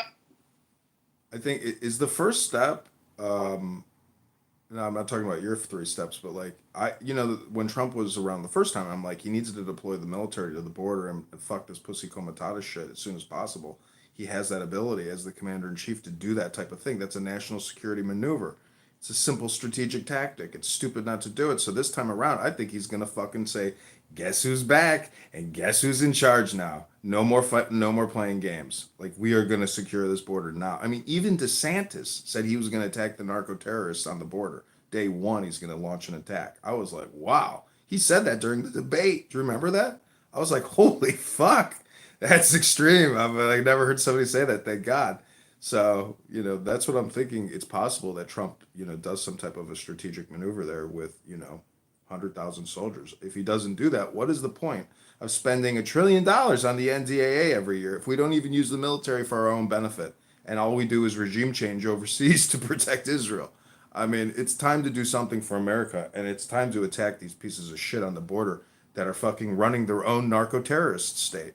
I think is the first step. No, I'm not talking about your 3 steps, but like when Trump was around the first time, I'm like, he needs to deploy the military to the border and fuck this pussy comatata shit as soon as possible. He has that ability as the commander in chief to do that type of thing. That's a national security maneuver. It's a simple strategic tactic. It's stupid not to do it. So this time around, I think he's gonna fucking say, "Guess who's back and guess who's in charge now? No more no more playing games. Like, we are gonna secure this border now." I mean, even DeSantis said he was gonna attack the narco terrorists on the border. Day one, he's gonna launch an attack. I was like, wow. He said that during the debate. Do you remember that? I was like, holy fuck, that's extreme. I never heard somebody say that. Thank God. So, that's what I'm thinking. It's possible that Trump, does some type of a strategic maneuver there with, 100,000 soldiers. If he doesn't do that, what is the point of spending $1 trillion on the NDAA every year if we don't even use the military for our own benefit and all we do is regime change overseas to protect Israel? I mean, it's time to do something for America, and it's time to attack these pieces of shit on the border that are fucking running their own narco-terrorist state.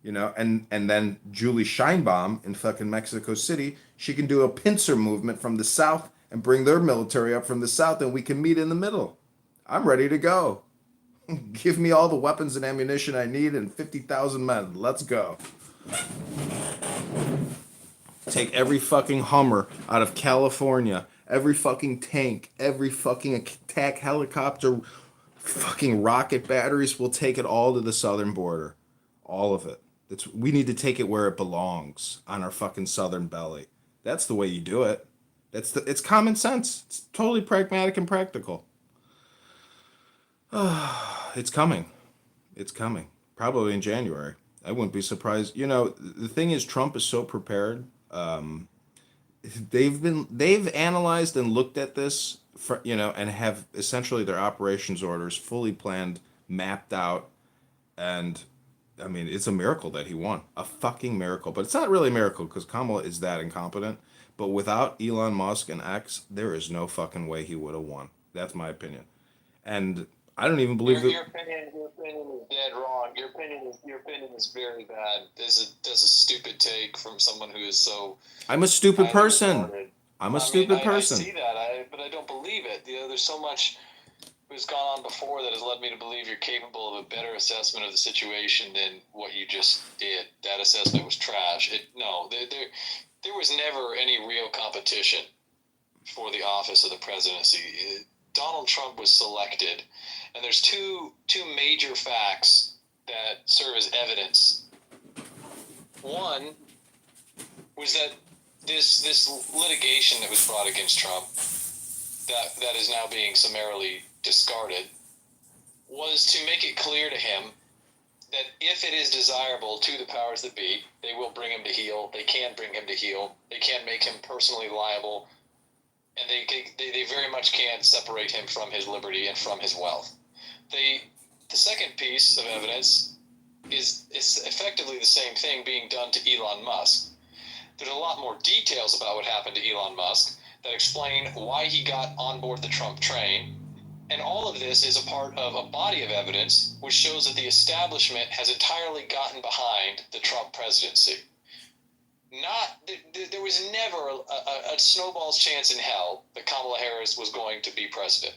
And then Julie Scheinbaum in fucking Mexico City, she can do a pincer movement from the south and bring their military up from the south, and we can meet in the middle. I'm ready to go. Give me all the weapons and ammunition I need and 50,000 men. Let's go. Take every fucking Hummer out of California, every fucking tank, every fucking attack helicopter, fucking rocket batteries. We'll take it all to the southern border. All of it. We need to take it where it belongs, on our fucking southern belly. That's the way you do it. It's common sense. It's totally pragmatic and practical. It's coming. It's coming. Probably in January. I wouldn't be surprised. The thing is, Trump is so prepared. They've analyzed and looked at this, and have essentially their operations orders fully planned, mapped out, and I mean, it's a miracle that he won. A fucking miracle. But it's not really a miracle because Kamala is that incompetent. But without Elon Musk and X, there is no fucking way he would have won. That's my opinion. And I don't even believe your opinion is dead wrong. Your opinion is very bad. This is a stupid take from someone who is so. I'm a stupid person. Retarded. I'm a stupid person. I see that, but I don't believe it. There's so much who's gone on before that has led me to believe you're capable of a better assessment of the situation than what you just did. That assessment was trash. There was never any real competition for the office of the presidency. Donald Trump was selected, and there's two major facts that serve as evidence. One was that this litigation that was brought against Trump that is now being summarily discarded, was to make it clear to him that if it is desirable to the powers that be, they will bring him to heel. They can bring him to heel. They can make him personally liable, and they very much can separate him from his liberty and from his wealth. The second piece of evidence is effectively the same thing being done to Elon Musk. There's a lot more details about what happened to Elon Musk that explain why he got on board the Trump train. And all of this is a part of a body of evidence which shows that the establishment has entirely gotten behind the Trump presidency. There was never a snowball's chance in hell that Kamala Harris was going to be president.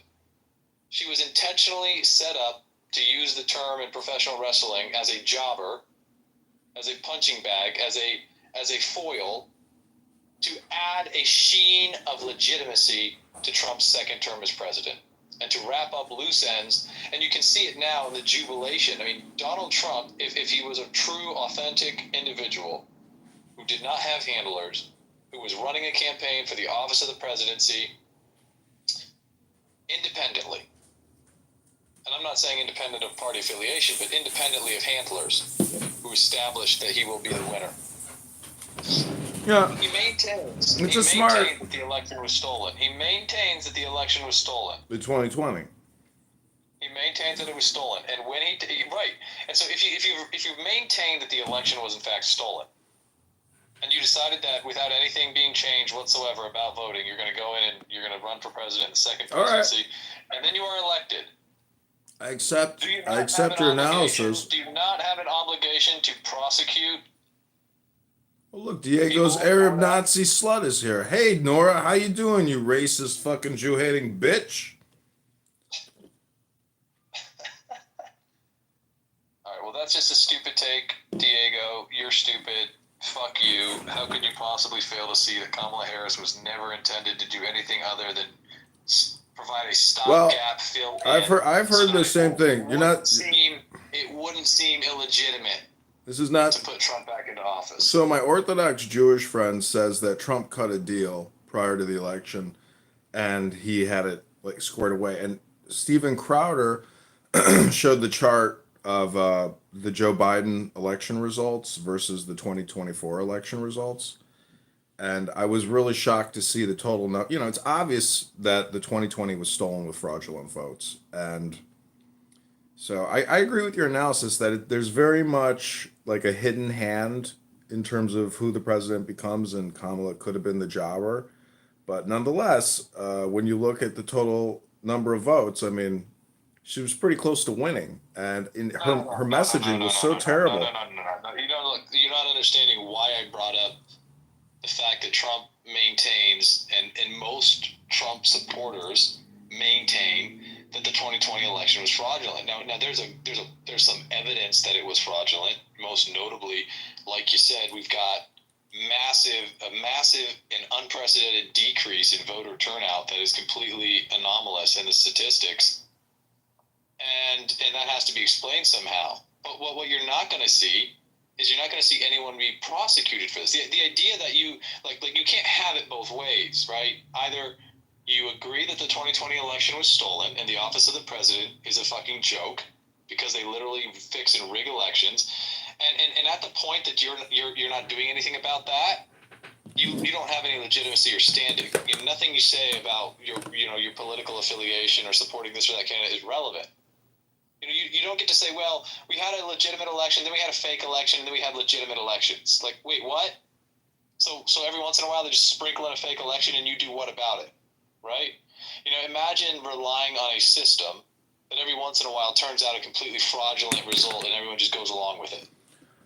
She was intentionally set up to use the term in professional wrestling as a jobber, as a punching bag, as a foil, to add a sheen of legitimacy to Trump's second term as president, and to wrap up loose ends. And you can see it now in the jubilation. I mean, Donald Trump, if he was a true, authentic individual who did not have handlers, who was running a campaign for the office of the presidency independently, and I'm not saying independent of party affiliation, but independently of handlers who established that he will be the winner. Yeah. He maintains smart. that the election was stolen. He maintains that the election was stolen. The 2020. He maintains that it was stolen, and when right, and so if you maintain that the election was in fact stolen, and you decided that without anything being changed whatsoever about voting, you're going to go in and you're going to run for president in the second presidency, and then you are elected. I accept have your an obligation- analysis. Do you not have an obligation to prosecute? Well, look, Diego's People- Arab Nazi slut is here. Hey, Nora, how you doing, you racist fucking Jew-hating bitch? All right, well, that's just a stupid take, Diego. You're stupid. Fuck you. How could you possibly fail to see that Kamala Harris was never intended to do anything other than provide a stopgap fill? I've heard the same thing. It wouldn't seem illegitimate This is not. to put Trump back into office. So my Orthodox Jewish friend says that Trump cut a deal prior to the election, and he had it like squared away. And Steven Crowder showed the chart of the Joe Biden election results versus the 2024 election results. And I was really shocked to see the total. It's obvious that the 2020 was stolen with fraudulent votes. And so I agree with your analysis that there's very much like a hidden hand in terms of who the president becomes, and Kamala could have been the jobber. But nonetheless, when you look at the total number of votes, I mean, she was pretty close to winning. And her messaging was so terrible. No. You're not understanding why I brought up the fact that Trump maintains, and most Trump supporters maintain, that the 2020 election was fraudulent. Now there's some evidence that it was fraudulent. Most notably, like you said, we've got a massive and unprecedented decrease in voter turnout that is completely anomalous in the statistics, and that has to be explained somehow. But what you're not going to see is you're not going to see anyone be prosecuted for this. The idea that you you can't have it both ways, right? Either you agree that the 2020 election was stolen and the office of the president is a fucking joke because they literally fix and rig elections, and at the point that you're not doing anything about that, you don't have any legitimacy or standing. Nothing you say about your political affiliation or supporting this or that candidate is relevant. You don't get to say, well, we had a legitimate election, then we had a fake election, and then we had legitimate elections. Like, wait, what? So every once in a while they just sprinkle in a fake election, and you do what about it, right? Imagine relying on a system that every once in a while turns out a completely fraudulent result, and everyone just goes along with it.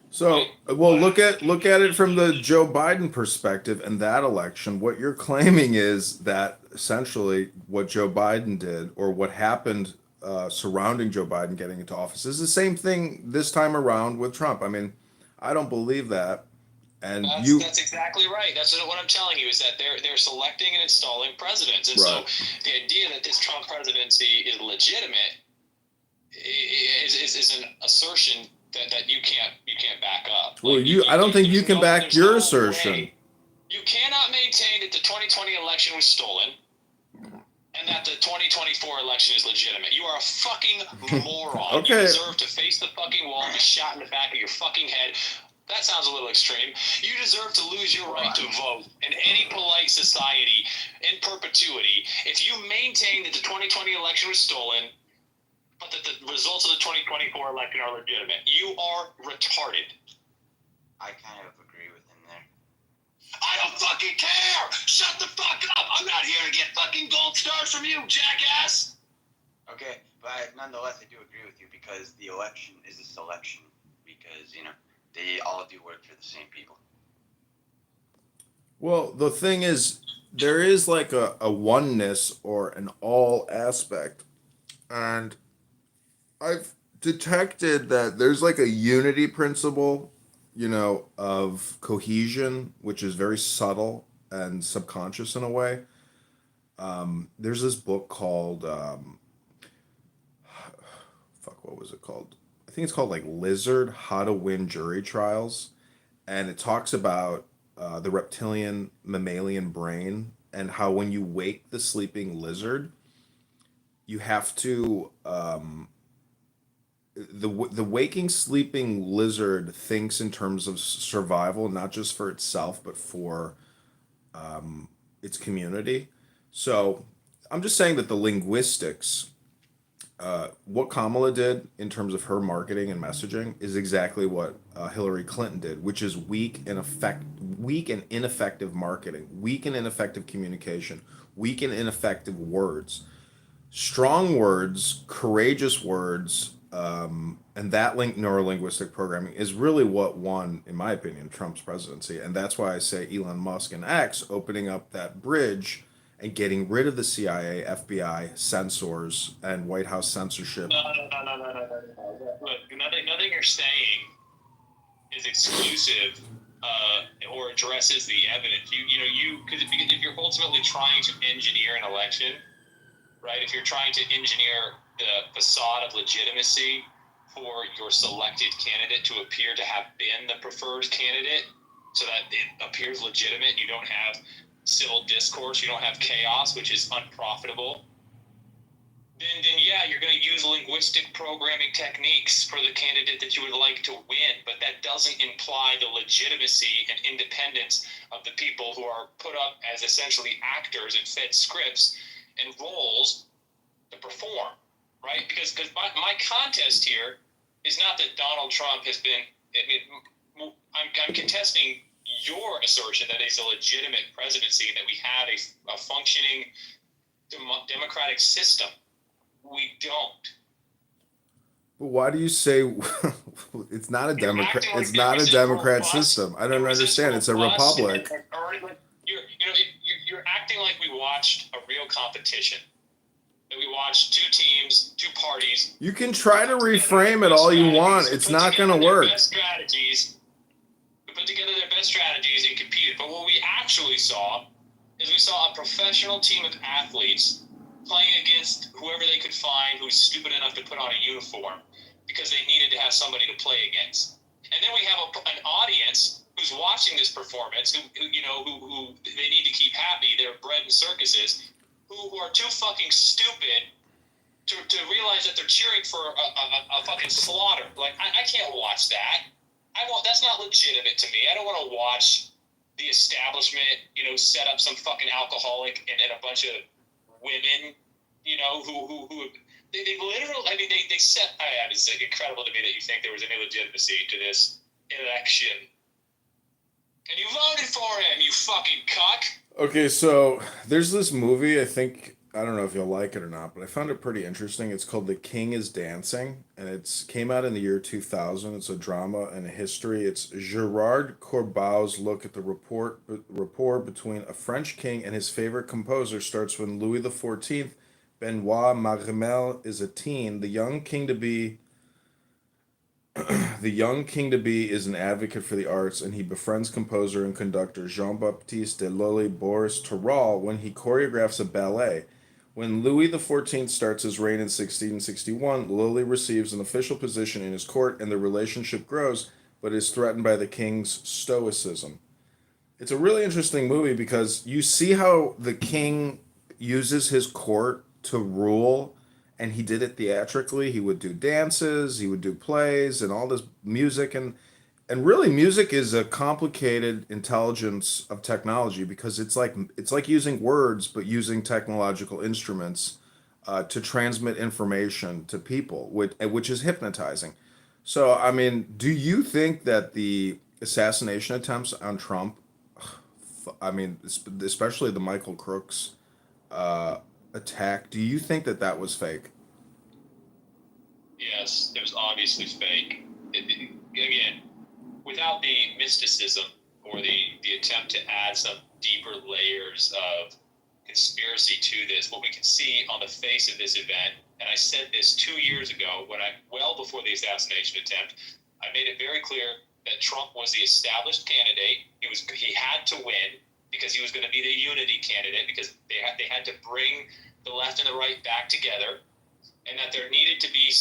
So, well, look at it from the Joe Biden perspective in that election. What you're claiming is that essentially what Joe Biden did, or what happened surrounding Joe Biden getting into office, is the same thing this time around with Trump. I mean, I don't believe that. And that's exactly right. That's what I'm telling you, is that they're selecting and installing presidents. And Right. so the idea that this Trump presidency is legitimate is an assertion that you can't back up. Well, I don't think you can back there's your no assertion. way. You cannot maintain that the 2020 election was stolen and and that the 2024 election is legitimate. You are a fucking moron. Okay. You deserve to face the fucking wall and be shot in the back of your fucking head. That sounds a little extreme. You deserve to lose your right to vote in any polite society in perpetuity if you maintain that the 2020 election was stolen, but that the results of the 2024 election are legitimate. You are retarded. I kind of agree with him there. I don't fucking care! Shut the fuck up! I'm not here to get fucking gold stars from you, jackass! Okay, but nonetheless, I do agree with you because the election is a selection because, you know, they all do work for the same people. Well, the thing is, there is like a oneness or an all aspect. And I've detected that there's like a unity principle, you know, of cohesion, which is very subtle and subconscious in a way. There's this book called, what was it called? I think it's called like Lizard, How to Win Jury Trials. And it talks about the reptilian mammalian brain and how when you wake the sleeping lizard, you have to the waking sleeping lizard thinks in terms of survival, not just for itself but for its community. So I'm just saying that the linguistics, what Kamala did in terms of her marketing and messaging is exactly what Hillary Clinton did, which is weak and ineffective marketing, weak and ineffective communication, weak and ineffective words. Strong words, courageous words, and that neurolinguistic programming is really what won, in my opinion, Trump's presidency. And that's why I say Elon Musk and X opening up that bridge and getting rid of the CIA, FBI, censors, and White House censorship. No. Look, nothing you're saying is exclusive or addresses the evidence. Because if you're ultimately trying to engineer an election, right? If you're trying to engineer the facade of legitimacy for your selected candidate to appear to have been the preferred candidate, so that it appears legitimate, you don't have civil discourse, you don't have chaos, which is unprofitable, then yeah, you're going to use linguistic programming techniques for the candidate that you would like to win, but that doesn't imply the legitimacy and independence of the people who are put up as essentially actors and fed scripts and roles to perform, right? Because my contest here is not that Donald Trump has been, I'm contesting your assertion that it's a legitimate presidency and that we have a functioning democratic system. We don't. But why do you say it's not a Democrat? It's not a Democrat system. I don't understand. It's a republic. You're acting like we watched a real competition. That we watched two teams, two parties. You can try to reframe it all you want. It's not going to work. We put together their best strategies and competed. But what we actually saw is we saw a professional team of athletes playing against whoever they could find who's stupid enough to put on a uniform because they needed to have somebody to play against. And then we have an audience who's watching this performance, who they need to keep happy. They're bred in circuses, who are too fucking stupid to realize that they're cheering for a fucking slaughter. Like, I can't watch that. That's not legitimate to me. I don't want to watch the establishment, set up some fucking alcoholic and a bunch of women, who they literally, they set, it's incredible to me that you think there was any legitimacy to this election. And you voted for him, you fucking cuck. Okay, so there's this movie, I don't know if you'll like it or not, but I found it pretty interesting. It's called The King is Dancing, and it came out in the year 2000. It's a drama and a history. It's Gerard Corbeau's look at the rapport between a French king and his favorite composer starts when Louis XIV, Benoit Marmel, is a teen. The young king to be is an advocate for the arts, and he befriends composer and conductor Jean-Baptiste de Lully Boris Toral when he choreographs a ballet. When Louis XIV starts his reign in 1661, Lully receives an official position in his court, and the relationship grows, but is threatened by the king's stoicism. It's a really interesting movie because you see how the king uses his court to rule, and he did it theatrically. He would do dances, he would do plays, and all this music, and really music is a complicated intelligence of technology because it's like using words but using technological instruments to transmit information to people, which is hypnotizing. So, I mean, do you think that the assassination attempts on Trump, I mean, especially the Michael Crooks attack, do you think that that was fake? Yes, it was obviously fake. Again, without the mysticism or the attempt to add some deeper layers of conspiracy to this, what we can see on the face of this event, and I said this 2 years ago well before the assassination attempt, I made it very clear that Trump was the established candidate. He had to win because he was going to be the unity candidate because they had to bring the left and the right back together, and that there needed to be